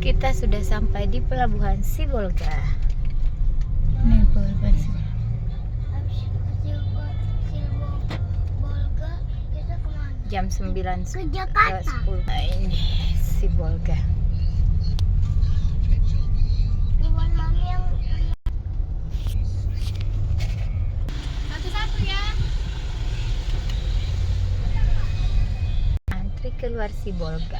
Kita sudah sampai di pelabuhan Sibolga. Ini pelabuhan Sibolga. Kita kemana? Jam 9 Ke Jakarta. 10. Nah, ini Sibolga. Bukan mami yang Satu-satu ya. Antri keluar Sibolga.